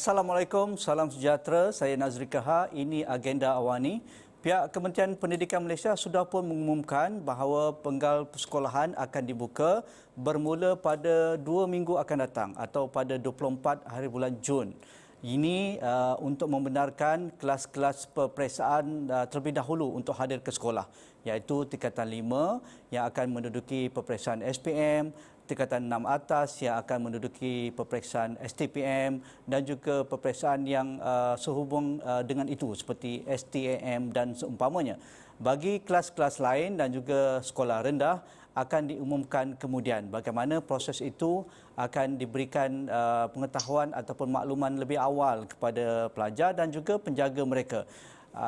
Assalamualaikum, salam sejahtera. Saya Nazri Kaha. Ini agenda awani. Pihak Kementerian Pendidikan Malaysia sudah pun mengumumkan bahawa penggal persekolahan akan dibuka bermula pada 2 minggu akan datang atau pada 24 hari bulan Jun. Ini untuk membenarkan kelas-kelas peperiksaan terlebih dahulu untuk hadir ke sekolah, iaitu tingkatan 5 yang akan menduduki peperiksaan SPM, tingkatan 6 atas yang akan menduduki peperiksaan STPM dan juga peperiksaan yang sehubung dengan itu seperti STAM dan seumpamanya. Bagi kelas-kelas lain dan juga sekolah rendah akan diumumkan kemudian bagaimana proses itu akan diberikan pengetahuan ataupun makluman lebih awal kepada pelajar dan juga penjaga mereka.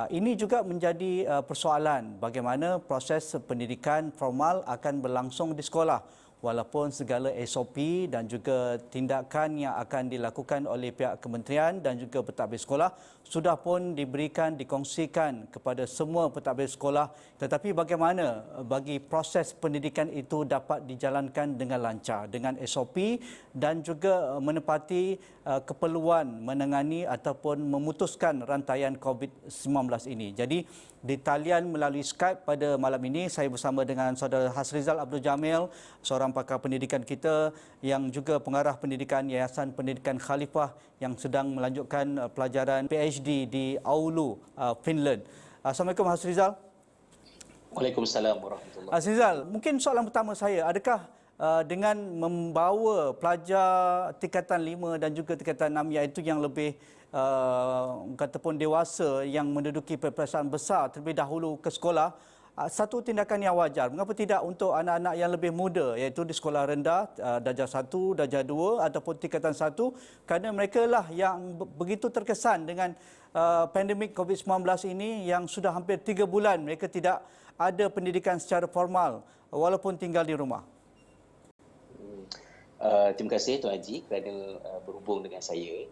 Ini juga menjadi persoalan bagaimana proses pendidikan formal akan berlangsung di sekolah, walaupun segala SOP dan juga tindakan yang akan dilakukan oleh pihak kementerian dan juga pentadbir sekolah sudah pun diberikan, dikongsikan kepada semua pentadbir sekolah, tetapi bagaimana bagi proses pendidikan itu dapat dijalankan dengan lancar dengan SOP dan juga menepati keperluan menangani ataupun memutuskan rantaian COVID-19 ini. Jadi di talian melalui Skype pada malam ini saya bersama dengan saudara Hasrizal Abdul Jamil, seorang pakar pendidikan kita yang juga pengarah pendidikan Yayasan Pendidikan Khalifah yang sedang melanjutkan pelajaran PhD di Oulu, Finland. Assalamualaikum Hasrizal. Waalaikumsalam warahmatullahi wabarakatuh. Hasrizal, mungkin soalan pertama saya, adakah dengan membawa pelajar tingkatan 5 dan juga tingkatan 6 iaitu yang lebih kataupun dewasa yang menduduki peperiksaan besar terlebih dahulu ke sekolah, satu tindakan yang wajar. Mengapa tidak untuk anak-anak yang lebih muda iaitu di sekolah rendah, darjah 1, darjah 2 ataupun tingkatan 1, kerana mereka lah yang begitu terkesan dengan pandemik COVID-19 ini yang sudah hampir 3 bulan mereka tidak ada pendidikan secara formal walaupun tinggal di rumah. Terima kasih Tuan Haji kerana berhubung dengan saya.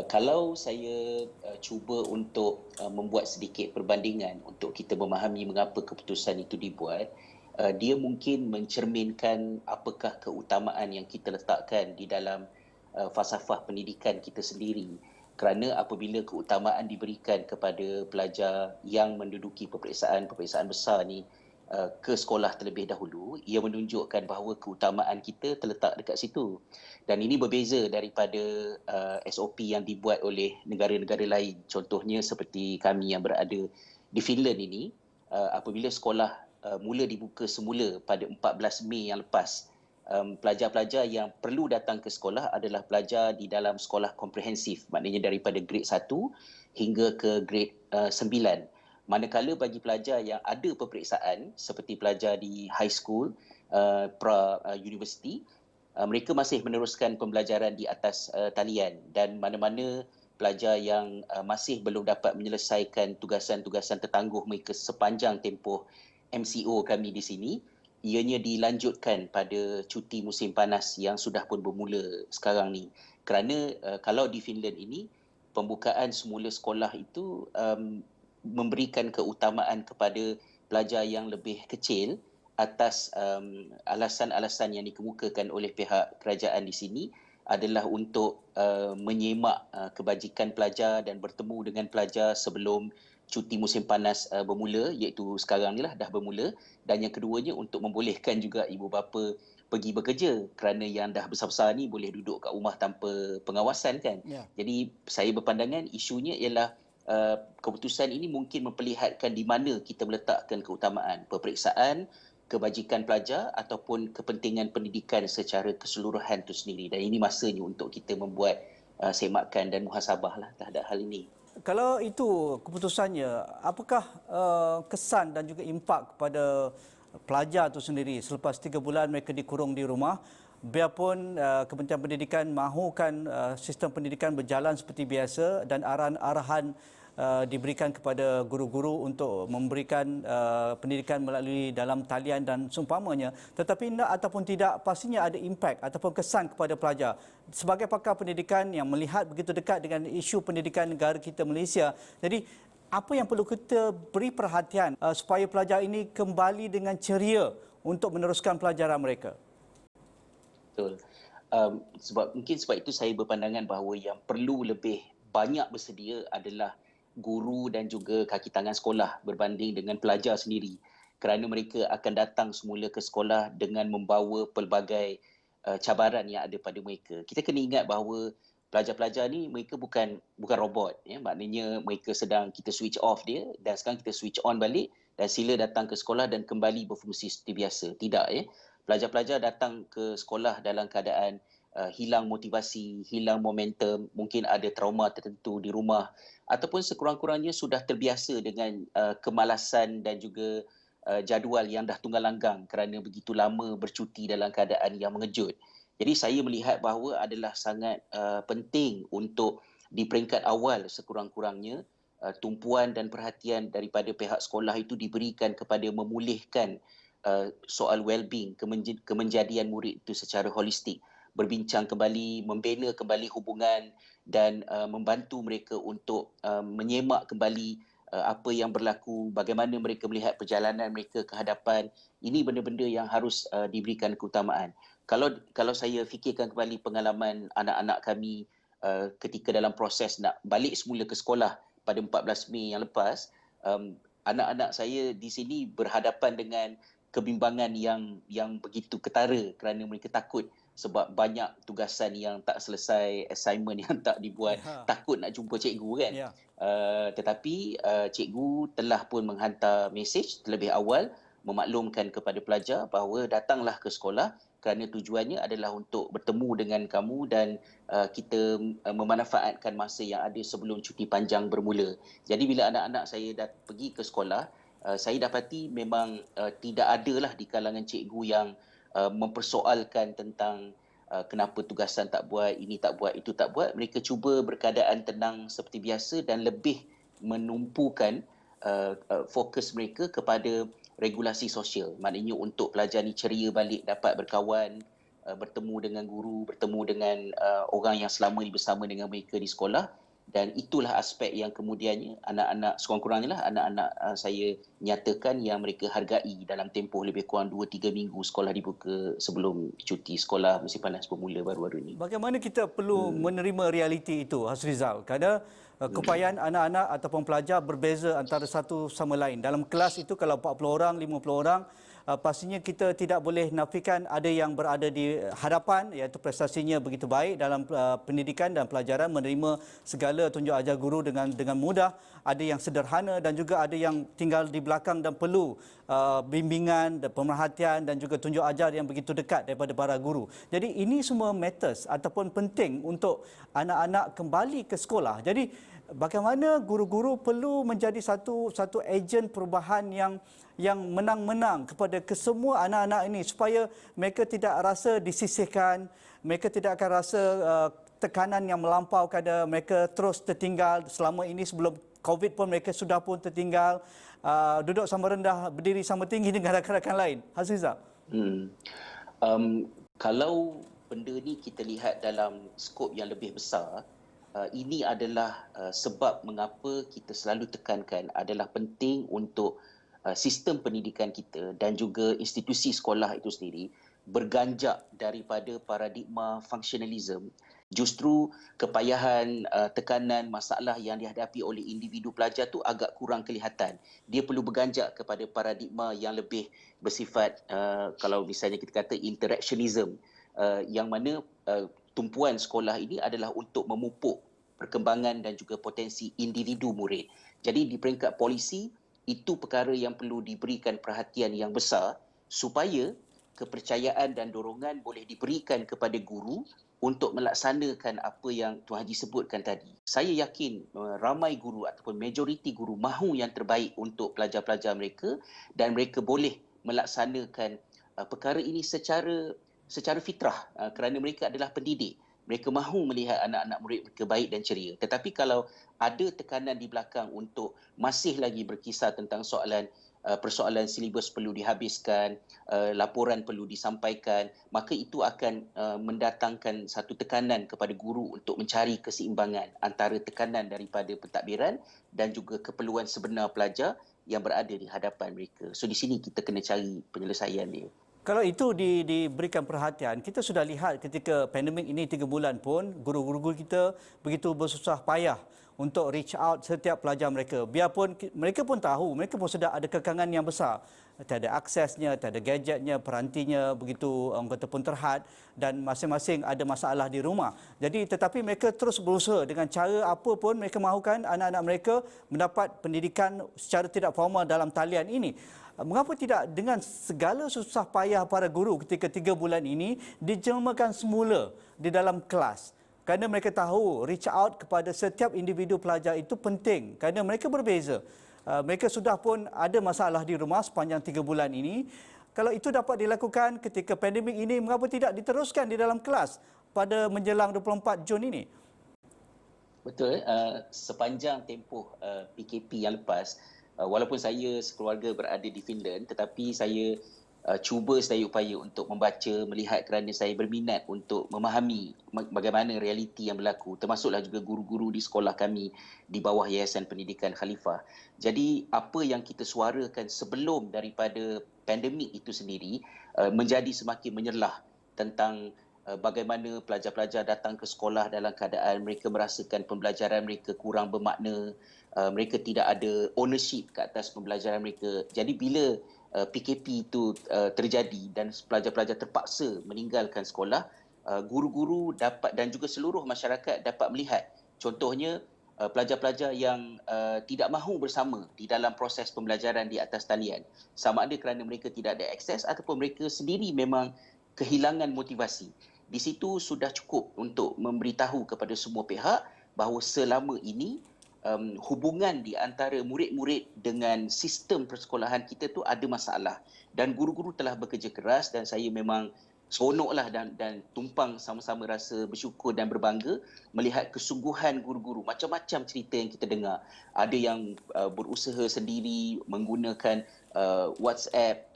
Kalau saya cuba untuk membuat sedikit perbandingan untuk kita memahami mengapa keputusan itu dibuat, dia mungkin mencerminkan apakah keutamaan yang kita letakkan di dalam falsafah pendidikan kita sendiri. Kerana apabila keutamaan diberikan kepada pelajar yang menduduki peperiksaan besar ni ke sekolah terlebih dahulu, ia menunjukkan bahawa keutamaan kita terletak dekat situ. Dan ini berbeza daripada SOP yang dibuat oleh negara-negara lain. Contohnya seperti kami yang berada di Finland ini, apabila sekolah mula dibuka semula pada 14 Mei yang lepas, pelajar-pelajar yang perlu datang ke sekolah adalah pelajar di dalam sekolah komprehensif, maknanya daripada grade 1 hingga ke grade 9. Manakala bagi pelajar yang ada peperiksaan seperti pelajar di high school, university, mereka masih meneruskan pembelajaran di atas talian, dan mana-mana pelajar yang masih belum dapat menyelesaikan tugasan-tugasan tertangguh mereka sepanjang tempoh MCO kami di sini, ianya dilanjutkan pada cuti musim panas yang sudah pun bermula sekarang ni. Kerana kalau di Finland ini, pembukaan semula sekolah itu memberikan keutamaan kepada pelajar yang lebih kecil atas alasan-alasan yang dikemukakan oleh pihak kerajaan di sini adalah untuk menyemak kebajikan pelajar dan bertemu dengan pelajar sebelum cuti musim panas bermula, iaitu sekarang ni lah dah bermula. Dan yang keduanya untuk membolehkan juga ibu bapa pergi bekerja, kerana yang dah besar-besar ni boleh duduk kat rumah tanpa pengawasan kan. Jadi saya berpandangan isunya ialah keputusan ini mungkin memperlihatkan di mana kita meletakkan keutamaan peperiksaan, kebajikan pelajar ataupun kepentingan pendidikan secara keseluruhan itu sendiri. Dan ini masanya untuk kita membuat semakan dan muhasabah lah terhadap hal ini. Kalau itu keputusannya, apakah kesan dan juga impak kepada pelajar itu sendiri selepas 3 bulan mereka dikurung di rumah? Biarpun Kementerian Pendidikan mahukan sistem pendidikan berjalan seperti biasa dan arahan-arahan diberikan kepada guru-guru untuk memberikan pendidikan melalui dalam talian dan seumpamanya, tetapi nak ataupun tidak pastinya ada impak ataupun kesan kepada pelajar. Sebagai pakar pendidikan yang melihat begitu dekat dengan isu pendidikan negara kita Malaysia, jadi apa yang perlu kita beri perhatian supaya pelajar ini kembali dengan ceria untuk meneruskan pelajaran mereka? Betul. Sebab itu saya berpandangan bahawa yang perlu lebih banyak bersedia adalah guru dan juga kaki tangan sekolah berbanding dengan pelajar sendiri, kerana mereka akan datang semula ke sekolah dengan membawa pelbagai cabaran yang ada pada mereka. Kita kena ingat bahawa pelajar-pelajar ni mereka bukan robot, ya. Maknanya mereka sedang kita switch off dia dan sekarang kita switch on balik dan sila datang ke sekolah dan kembali berfungsi seperti biasa. Tidak, ya. Pelajar-pelajar datang ke sekolah dalam keadaan hilang motivasi, hilang momentum, mungkin ada trauma tertentu di rumah ataupun sekurang-kurangnya sudah terbiasa dengan kemalasan dan juga jadual yang dah tunggal langgang kerana begitu lama bercuti dalam keadaan yang mengejut. Jadi saya melihat bahawa adalah sangat penting untuk di peringkat awal sekurang-kurangnya tumpuan dan perhatian daripada pihak sekolah itu diberikan kepada memulihkan soal well-being, kemenjadian murid itu secara holistik, berbincang kembali, membina kembali hubungan dan membantu mereka untuk menyemak kembali apa yang berlaku, bagaimana mereka melihat perjalanan mereka ke hadapan. Ini benda-benda yang harus diberikan keutamaan. Kalau saya fikirkan kembali pengalaman anak-anak kami ketika dalam proses nak balik semula ke sekolah pada 14 Mei yang lepas, anak-anak saya di sini berhadapan dengan kebimbangan yang begitu ketara kerana mereka takut sebab banyak tugasan yang tak selesai, assignment yang tak dibuat, takut nak jumpa cikgu kan. Tetapi cikgu telah pun menghantar mesej terlebih awal memaklumkan kepada pelajar bahawa datanglah ke sekolah kerana tujuannya adalah untuk bertemu dengan kamu dan kita memanfaatkan masa yang ada sebelum cuti panjang bermula. Jadi bila anak-anak saya dah pergi ke sekolah, saya dapati memang tidak adalah di kalangan cikgu yang mempersoalkan tentang kenapa tugasan tak buat, ini tak buat, itu tak buat. Mereka cuba berkeadaan tenang seperti biasa dan lebih menumpukan fokus mereka kepada regulasi sosial. Maknanya untuk pelajar ni ceria balik, dapat berkawan, bertemu dengan guru, bertemu dengan orang yang selama ni bersama dengan mereka di sekolah. Dan itulah aspek yang kemudiannya anak-anak, sekurang-kurangnya lah anak-anak saya nyatakan yang mereka hargai dalam tempoh lebih kurang 2-3 minggu sekolah dibuka sebelum cuti sekolah musim panas bermula baru-baru ini. Bagaimana kita perlu menerima realiti itu, Hasrizal? Kerana keupayaan anak-anak ataupun pelajar berbeza antara satu sama lain. Dalam kelas itu kalau 40 orang, 50 orang, pastinya kita tidak boleh nafikan ada yang berada di hadapan iaitu prestasinya begitu baik dalam pendidikan dan pelajaran, menerima segala tunjuk ajar guru dengan mudah, ada yang sederhana dan juga ada yang tinggal di belakang dan perlu bimbingan, pemerhatian dan juga tunjuk ajar yang begitu dekat daripada para guru. Jadi ini semua matters ataupun penting untuk anak-anak kembali ke sekolah. Jadi bagaimana guru-guru perlu menjadi satu ejen perubahan yang menang-menang kepada kesemua anak-anak ini supaya mereka tidak rasa disisihkan, mereka tidak akan rasa tekanan yang melampau kerana mereka terus tertinggal selama ini. Sebelum COVID pun mereka sudah pun tertinggal, duduk sama rendah, berdiri sama tinggi dengan rakan-rakan lain. Hasrizal. Kalau benda ni kita lihat dalam skop yang lebih besar, ini adalah sebab mengapa kita selalu tekankan adalah penting untuk sistem pendidikan kita dan juga institusi sekolah itu sendiri berganjak daripada paradigma functionalism. Justru kepayahan, tekanan, masalah yang dihadapi oleh individu pelajar tu agak kurang kelihatan. Dia perlu berganjak kepada paradigma yang lebih bersifat, kalau misalnya kita kata interactionism, yang mana tumpuan sekolah ini adalah untuk memupuk perkembangan dan juga potensi individu murid. Jadi di peringkat polisi, itu perkara yang perlu diberikan perhatian yang besar supaya kepercayaan dan dorongan boleh diberikan kepada guru untuk melaksanakan apa yang Tuan Haji sebutkan tadi. Saya yakin ramai guru ataupun majoriti guru mahu yang terbaik untuk pelajar-pelajar mereka dan mereka boleh melaksanakan perkara ini secara fitrah kerana mereka adalah pendidik. Mereka mahu melihat anak-anak murid mereka baik dan ceria. Tetapi kalau ada tekanan di belakang untuk masih lagi berkisar tentang persoalan silibus perlu dihabiskan, laporan perlu disampaikan, maka itu akan mendatangkan satu tekanan kepada guru untuk mencari keseimbangan antara tekanan daripada pentadbiran dan juga keperluan sebenar pelajar yang berada di hadapan mereka. So di sini kita kena cari penyelesaian dia. Kalau itu diberikan perhatian, kita sudah lihat ketika pandemik ini 3 bulan pun guru-guru kita begitu bersusah payah untuk reach out setiap pelajar mereka. Biarpun mereka pun tahu, mereka pun sedar ada kekangan yang besar. Tiada aksesnya, tiada gadgetnya, perantinya begitu orang kata pun terhad dan masing-masing ada masalah di rumah. Jadi tetapi mereka terus berusaha dengan cara apa pun mereka mahukan anak-anak mereka mendapat pendidikan secara tidak formal dalam talian ini. Mengapa tidak dengan segala susah payah para guru ketika 3 bulan ini dijelmakan semula di dalam kelas? Kerana mereka tahu reach out kepada setiap individu pelajar itu penting kerana mereka berbeza. Mereka sudah pun ada masalah di rumah sepanjang 3 bulan ini. Kalau itu dapat dilakukan ketika pandemik ini, mengapa tidak diteruskan di dalam kelas pada menjelang 24 Jun ini? Betul, sepanjang tempoh PKP yang lepas, walaupun saya sekeluarga berada di Finland, tetapi saya cuba sedaya upaya untuk membaca, melihat kerana saya berminat untuk memahami bagaimana realiti yang berlaku, termasuklah juga guru-guru di sekolah kami di bawah Yayasan Pendidikan Khalifah. Jadi apa yang kita suarakan sebelum daripada pandemik itu sendiri menjadi semakin menyerlah tentang bagaimana pelajar-pelajar datang ke sekolah dalam keadaan mereka merasakan pembelajaran mereka kurang bermakna, mereka tidak ada ownership ke atas pembelajaran mereka. Jadi bila PKP itu terjadi dan pelajar-pelajar terpaksa meninggalkan sekolah, guru-guru dapat dan juga seluruh masyarakat dapat melihat contohnya pelajar-pelajar yang tidak mahu bersama di dalam proses pembelajaran di atas talian, sama ada kerana mereka tidak ada akses ataupun mereka sendiri memang kehilangan motivasi. Di situ sudah cukup untuk memberitahu kepada semua pihak bahawa selama ini hubungan di antara murid-murid dengan sistem persekolahan kita tu ada masalah, dan guru-guru telah bekerja keras dan saya memang seronoklah dan tumpang sama-sama rasa bersyukur dan berbangga melihat kesungguhan guru-guru. Macam-macam cerita yang kita dengar. Ada yang berusaha sendiri menggunakan WhatsApp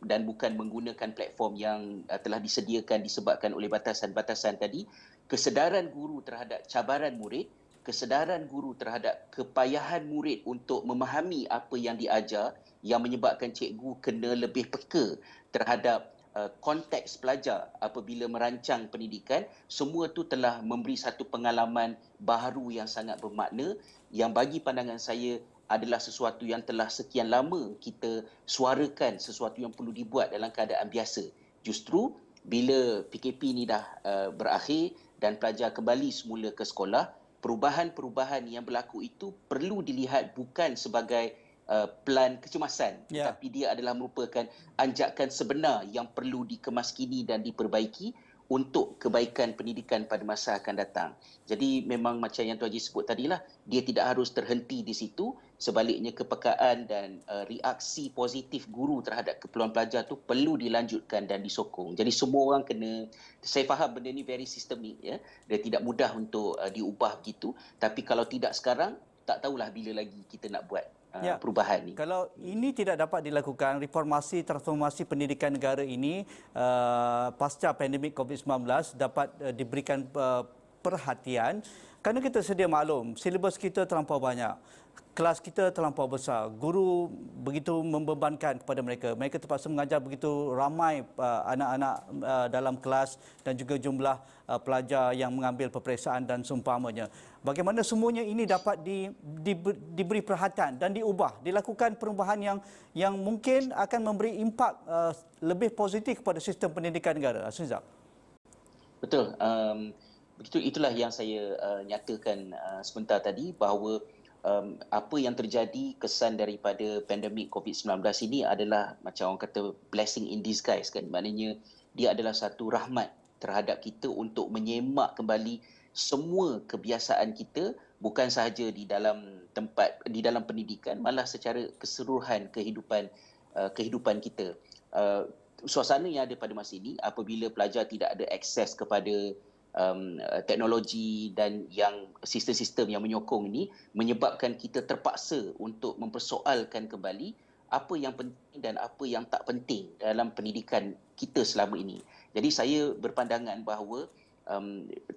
dan bukan menggunakan platform yang telah disediakan disebabkan oleh batasan-batasan tadi. Kesedaran guru terhadap cabaran murid, kesedaran guru terhadap kepayahan murid untuk memahami apa yang diajar yang menyebabkan cikgu kena lebih peka terhadap konteks pelajar apabila merancang pendidikan. Semua itu telah memberi satu pengalaman baharu yang sangat bermakna, yang bagi pandangan saya adalah sesuatu yang telah sekian lama kita suarakan, sesuatu yang perlu dibuat dalam keadaan biasa. Justru bila PKP ini dah berakhir dan pelajar kembali semula ke sekolah, perubahan-perubahan yang berlaku itu perlu dilihat bukan sebagai plan kecemasan, tetapi dia adalah merupakan anjakan sebenar yang perlu dikemaskini dan diperbaiki untuk kebaikan pendidikan pada masa akan datang. Jadi memang macam yang Tuan Haji sebut tadilah, dia tidak harus terhenti di situ. Sebaliknya kepekaan dan reaksi positif guru terhadap keperluan pelajar tu perlu dilanjutkan dan disokong. Jadi semua orang kena, saya faham benda ni very sistemik ya. Dia tidak mudah untuk diubah begitu, tapi kalau tidak sekarang, tak tahulah bila lagi kita nak buat perubahan ni. Kalau ini tidak dapat dilakukan, reformasi transformasi pendidikan negara ini pasca pandemik COVID-19 dapat diberikan perhatian, kerana kita sedia maklum silibus kita terlampau banyak, kelas kita terlampau besar, guru begitu membebankan kepada mereka. Mereka terpaksa mengajar begitu ramai anak-anak dalam kelas dan juga jumlah pelajar yang mengambil peperiksaan dan seumpamanya. Bagaimana semuanya ini dapat diberi perhatian dan diubah, dilakukan perubahan yang mungkin akan memberi impak lebih positif kepada sistem pendidikan negara. Azizah. Betul. Begitu, itulah yang saya nyatakan sebentar tadi, bahawa apa yang terjadi, kesan daripada pandemik COVID-19 ini adalah macam orang kata blessing in disguise kan. Maknanya dia adalah satu rahmat terhadap kita untuk menyemak kembali semua kebiasaan kita, bukan sahaja di dalam pendidikan, malah secara keseluruhan kehidupan kita. Suasana yang ada pada masa ini apabila pelajar tidak ada akses kepada teknologi dan yang sistem-sistem yang menyokong ini, menyebabkan kita terpaksa untuk mempersoalkan kembali apa yang penting dan apa yang tak penting dalam pendidikan kita selama ini. Jadi saya berpandangan bahawa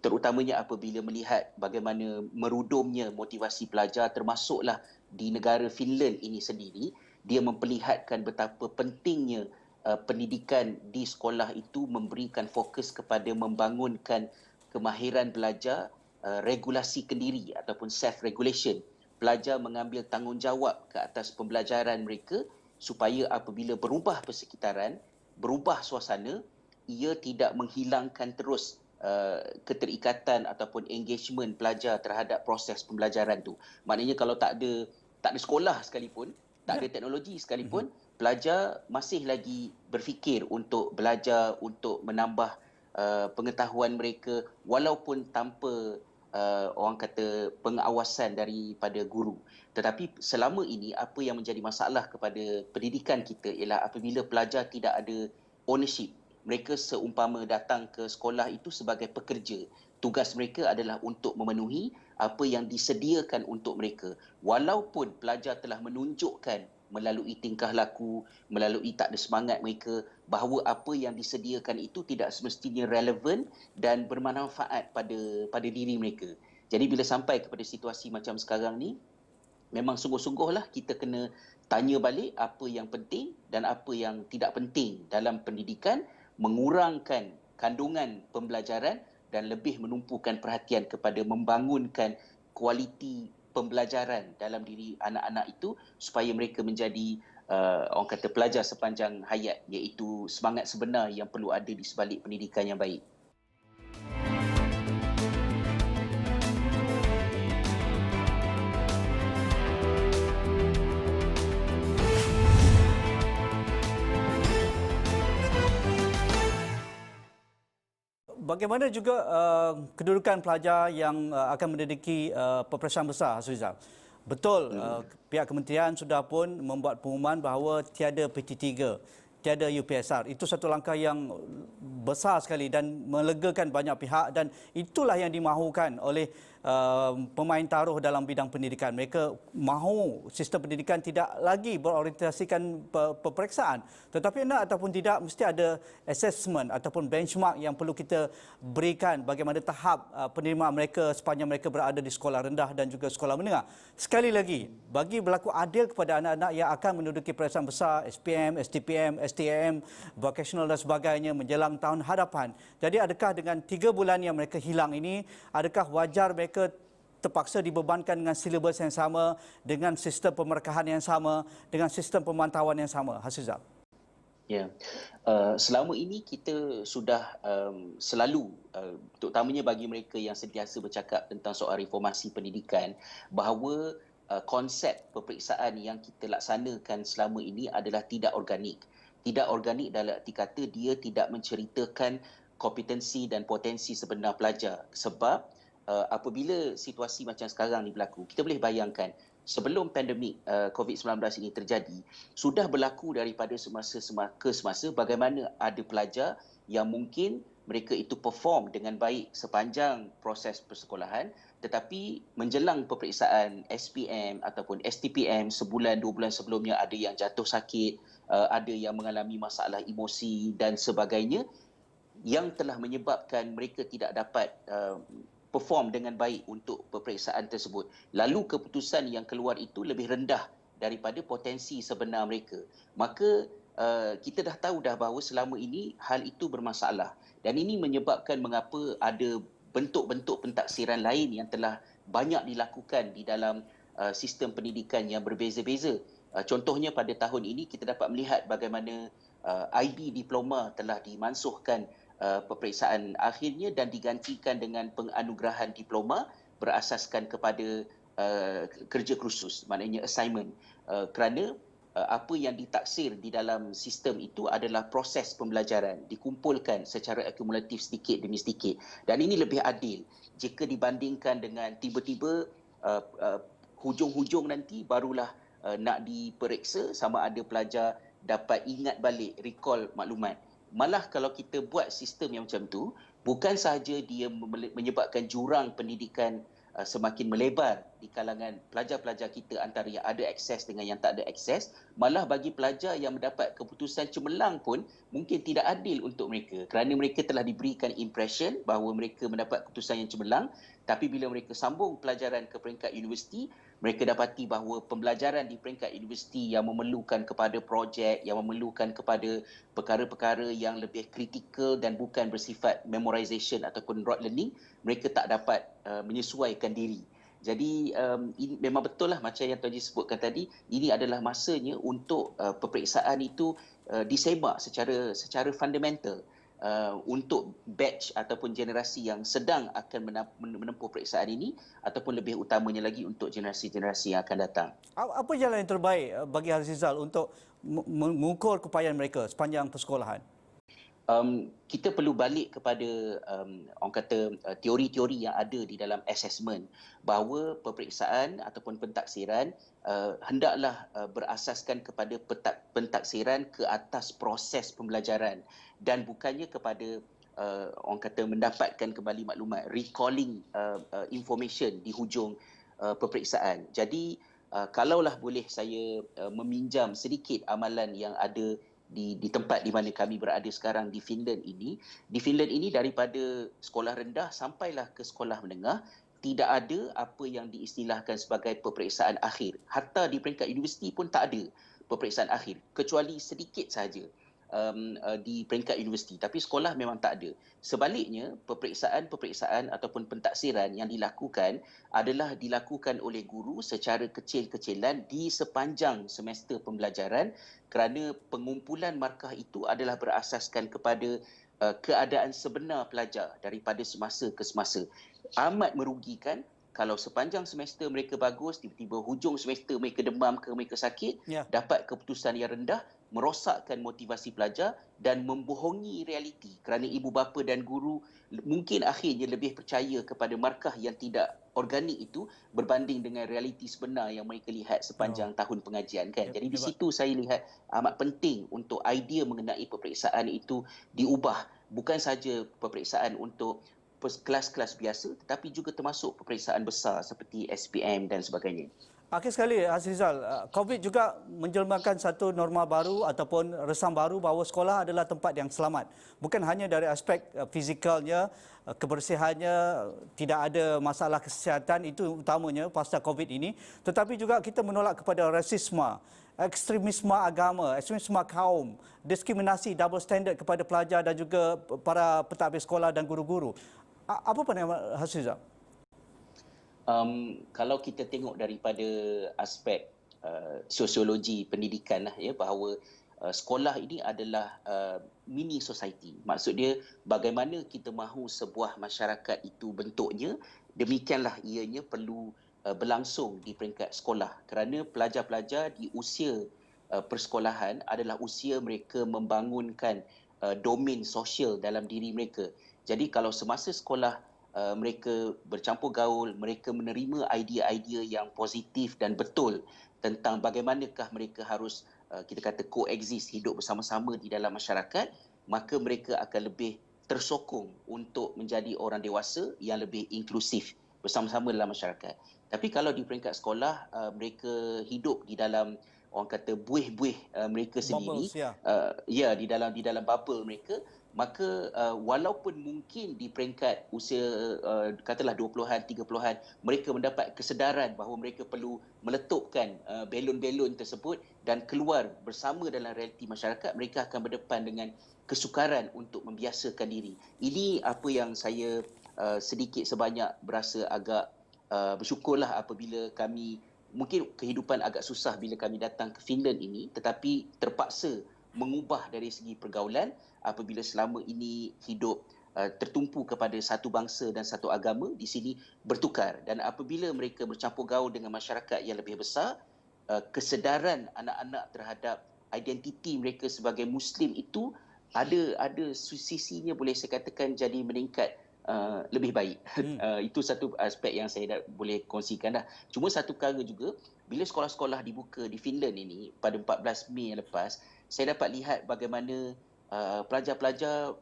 terutamanya apabila melihat bagaimana merudumnya motivasi pelajar, termasuklah di negara Finland ini sendiri, dia memperlihatkan betapa pentingnya pendidikan di sekolah itu memberikan fokus kepada membangunkan kemahiran belajar, regulasi kendiri ataupun self-regulation. Pelajar mengambil tanggungjawab ke atas pembelajaran mereka supaya apabila berubah persekitaran, berubah suasana, ia tidak menghilangkan terus keterikatan ataupun engagement pelajar terhadap proses pembelajaran tu. Maknanya kalau tak ada sekolah sekalipun, tak ada teknologi sekalipun, pelajar masih lagi berfikir untuk belajar, untuk menambah pengetahuan mereka walaupun tanpa orang kata pengawasan daripada guru. Tetapi selama ini apa yang menjadi masalah kepada pendidikan kita ialah apabila pelajar tidak ada ownership. Mereka seumpama datang ke sekolah itu sebagai pekerja. Tugas mereka adalah untuk memenuhi apa yang disediakan untuk mereka. Walaupun pelajar telah menunjukkan melalui tingkah laku, melalui tak ada semangat mereka bahawa apa yang disediakan itu tidak semestinya relevan dan bermanfaat pada diri mereka. Jadi bila sampai kepada situasi macam sekarang ni, memang sungguh-sungguhlah kita kena tanya balik apa yang penting dan apa yang tidak penting dalam pendidikan, mengurangkan kandungan pembelajaran dan lebih menumpukan perhatian kepada membangunkan kualiti pembelajaran dalam diri anak-anak itu supaya mereka menjadi orang kata pelajar sepanjang hayat, iaitu semangat sebenar yang perlu ada di sebalik pendidikan yang baik. Bagaimana juga kedudukan pelajar yang akan mendediki peperiksaan besar, Hasrizal? Betul, pihak kementerian sudah pun membuat pengumuman bahawa tiada PT3, tiada UPSR. Itu satu langkah yang besar sekali dan melegakan banyak pihak, dan itulah yang dimahukan oleh pemain taruh dalam bidang pendidikan. Mereka mahu sistem pendidikan tidak lagi berorientasikan peperiksaan, tetapi nak ataupun tidak mesti ada assessment ataupun benchmark yang perlu kita berikan bagaimana tahap penerimaan mereka sepanjang mereka berada di sekolah rendah dan juga sekolah menengah. Sekali lagi, bagi berlaku adil kepada anak-anak yang akan menduduki peperiksaan besar SPM, STPM, STM, vocational dan sebagainya menjelang tahun hadapan. Jadi adakah dengan 3 bulan yang mereka hilang ini, adakah wajar mereka terpaksa dibebankan dengan silibus yang sama, dengan sistem pemerkahan yang sama, dengan sistem pemantauan yang sama, Hasrizal? Ya, selama ini kita sudah selalu, terutamanya bagi mereka yang sentiasa bercakap tentang soal reformasi pendidikan, bahawa konsep peperiksaan yang kita laksanakan selama ini adalah tidak organik. Tidak organik dalam arti kata dia tidak menceritakan kompetensi dan potensi sebenar pelajar. Sebab apabila situasi macam sekarang ni berlaku, kita boleh bayangkan sebelum pandemik COVID-19 ini terjadi, sudah berlaku daripada semasa ke semasa bagaimana ada pelajar yang mungkin mereka itu perform dengan baik sepanjang proses persekolahan, tetapi menjelang peperiksaan SPM ataupun STPM sebulan, 2 bulan sebelumnya ada yang jatuh sakit, ada yang mengalami masalah emosi dan sebagainya yang telah menyebabkan mereka tidak dapat perform dengan baik untuk peperiksaan tersebut. Lalu keputusan yang keluar itu lebih rendah daripada potensi sebenar mereka. Maka kita dah tahu dah bahawa selama ini hal itu bermasalah. Dan ini menyebabkan mengapa ada bentuk-bentuk pentaksiran lain yang telah banyak dilakukan di dalam sistem pendidikan yang berbeza-beza. Contohnya pada tahun ini kita dapat melihat bagaimana IB diploma telah dimansuhkan peperiksaan akhirnya dan digantikan dengan penganugerahan diploma berasaskan kepada kerja kursus, maknanya assignment, kerana apa yang ditaksir di dalam sistem itu adalah proses pembelajaran dikumpulkan secara akumulatif sedikit demi sedikit, dan ini lebih adil jika dibandingkan dengan tiba-tiba hujung-hujung nanti barulah nak diperiksa sama ada pelajar dapat ingat balik, recall maklumat. Malah kalau kita buat sistem yang macam tu, bukan sahaja dia menyebabkan jurang pendidikan semakin melebar di kalangan pelajar-pelajar kita antara yang ada akses dengan yang tak ada akses. Malah bagi pelajar yang mendapat keputusan cemerlang pun mungkin tidak adil untuk mereka kerana mereka telah diberikan impression bahawa mereka mendapat keputusan yang cemerlang, tapi bila mereka sambung pelajaran ke peringkat universiti, mereka dapati bahawa pembelajaran di peringkat universiti yang memerlukan kepada projek, yang memerlukan kepada perkara-perkara yang lebih kritikal dan bukan bersifat memorization ataupun rote learning, mereka tak dapat menyesuaikan diri. Jadi ini memang betul lah macam yang Tuan Haji sebutkan tadi, ini adalah masanya untuk peperiksaan itu disemak secara fundamental untuk batch ataupun generasi yang sedang akan menempuh peperiksaan ini ataupun lebih utamanya lagi untuk generasi-generasi yang akan datang. Apa jalan yang terbaik bagi Azizal untuk mengukur kepayaan mereka sepanjang persekolahan? Kita perlu balik kepada orang kata teori-teori yang ada di dalam assessment bahawa peperiksaan ataupun pentaksiran hendaklah berasaskan kepada pentaksiran ke atas proses pembelajaran dan bukannya kepada orang kata mendapatkan kembali maklumat, recalling information di hujung peperiksaan. Jadi kalaulah boleh saya meminjam sedikit amalan yang ada di tempat di mana kami berada sekarang di Finland ini. Di Finland ini daripada sekolah rendah sampailah ke sekolah menengah, tidak ada apa yang diistilahkan sebagai peperiksaan akhir. Hatta di peringkat universiti pun tak ada peperiksaan akhir, kecuali sedikit sahaja di peringkat universiti. Tapi sekolah memang tak ada. Sebaliknya, peperiksaan ataupun pentaksiran yang dilakukan adalah dilakukan oleh guru secara kecil-kecilan di sepanjang semester pembelajaran kerana pengumpulan markah itu adalah berasaskan kepada keadaan sebenar pelajar daripada semasa ke semasa. Amat merugikan kalau sepanjang semester mereka bagus, tiba-tiba hujung semester mereka demam ke mereka sakit, dapat keputusan yang rendah, merosakkan motivasi pelajar dan membohongi realiti kerana ibu bapa dan guru mungkin akhirnya lebih percaya kepada markah yang tidak organik itu berbanding dengan realiti sebenar yang mereka lihat sepanjang tahun pengajian kan. Jadi di situ saya lihat amat penting untuk idea mengenai peperiksaan itu diubah, bukan saja peperiksaan untuk kelas-kelas biasa tetapi juga termasuk peperiksaan besar seperti SPM dan sebagainya. Akhir sekali, Azizal, COVID juga menjelmakan satu norma baru ataupun resam baru bahawa sekolah adalah tempat yang selamat. Bukan hanya dari aspek fizikalnya, kebersihannya, tidak ada masalah kesihatan, itu utamanya pasca COVID ini. Tetapi juga kita menolak kepada rasisme, ekstremisme agama, ekstremisme kaum, diskriminasi, double standard kepada pelajar dan juga para pentadbir sekolah dan guru-guru. Apa pandangan Azizal? Kalau kita tengok daripada aspek sosiologi pendidikan lah ya, bahawa sekolah ini adalah mini society. Maksud dia bagaimana kita mahu sebuah masyarakat itu bentuknya, demikianlah ianya perlu berlangsung di peringkat sekolah kerana pelajar-pelajar di usia persekolahan adalah usia mereka membangunkan domain sosial dalam diri mereka. Jadi kalau semasa sekolah mereka bercampur gaul, mereka menerima idea-idea yang positif dan betul tentang bagaimanakah mereka harus kita kata coexist, hidup bersama-sama di dalam masyarakat, maka mereka akan lebih tersokong untuk menjadi orang dewasa yang lebih inklusif bersama-sama dalam masyarakat. Tapi kalau di peringkat sekolah mereka hidup di dalam orang kata buih-buih mereka sendiri, di dalam bubble mereka, maka walaupun mungkin di peringkat usia katalah 20-an, 30-an mereka mendapat kesedaran bahawa mereka perlu meletupkan belon-belon tersebut dan keluar bersama dalam realiti masyarakat, mereka akan berdepan dengan kesukaran untuk membiasakan diri. Ini apa yang saya sedikit sebanyak berasa agak bersyukurlah apabila kami, mungkin kehidupan agak susah bila kami datang ke Finland ini, tetapi terpaksa mengubah dari segi pergaulan apabila selama ini hidup tertumpu kepada satu bangsa dan satu agama, di sini bertukar. Dan apabila mereka bercampur gaul dengan masyarakat yang lebih besar, kesedaran anak-anak terhadap identiti mereka sebagai Muslim itu ada sisinya boleh saya katakan jadi meningkat lebih baik. Itu satu aspek yang saya boleh kongsikan dah. Cuma satu perkara juga, bila sekolah-sekolah dibuka di Finland ini pada 14 Mei yang lepas, saya dapat lihat bagaimana pelajar-pelajar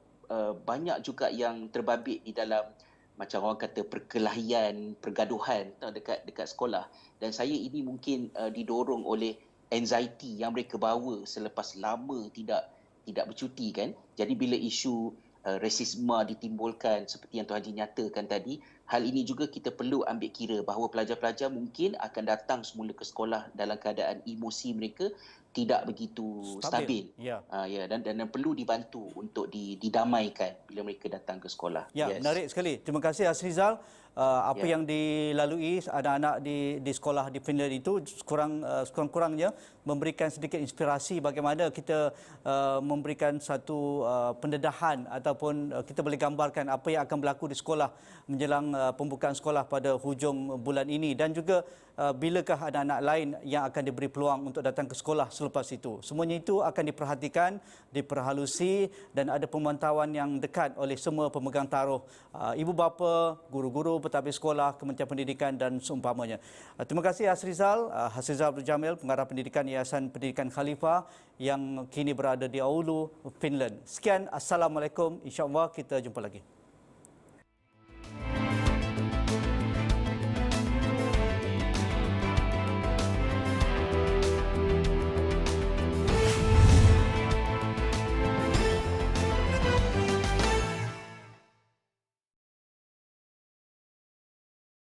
banyak juga yang terbabit di dalam macam orang kata perkelahian, pergaduhan dekat dekat sekolah. Dan saya ini mungkin didorong oleh anxiety yang mereka bawa selepas lama tidak bercuti kan. Jadi bila isu rasisme ditimbulkan seperti yang Tuan Haji nyatakan tadi, hal ini juga kita perlu ambil kira bahawa pelajar-pelajar mungkin akan datang semula ke sekolah dalam keadaan emosi mereka tidak begitu stabil. Ya. Ya, dan perlu dibantu untuk didamaikan bila mereka datang ke sekolah. Ya, Yes. menarik sekali. Terima kasih Asrizal. Apa yang dilalui anak-anak di sekolah di Finland itu sekurang-kurangnya memberikan sedikit inspirasi bagaimana kita memberikan satu pendedahan ataupun kita boleh gambarkan apa yang akan berlaku di sekolah menjelang pembukaan sekolah pada hujung bulan ini, dan juga bilakah anak-anak lain yang akan diberi peluang untuk datang ke sekolah selepas itu. Semuanya itu akan diperhatikan, diperhalusi, dan ada pemantauan yang dekat oleh semua pemegang taruh, ibu bapa, guru-guru, pentadbir sekolah, Kementerian Pendidikan dan seumpamanya. Terima kasih Asrizal Abdul Jamil, pengarah pendidikan Yayasan Pendidikan Khalifah yang kini berada di Oulu, Finland. Sekian, Assalamualaikum. InsyaAllah kita jumpa lagi.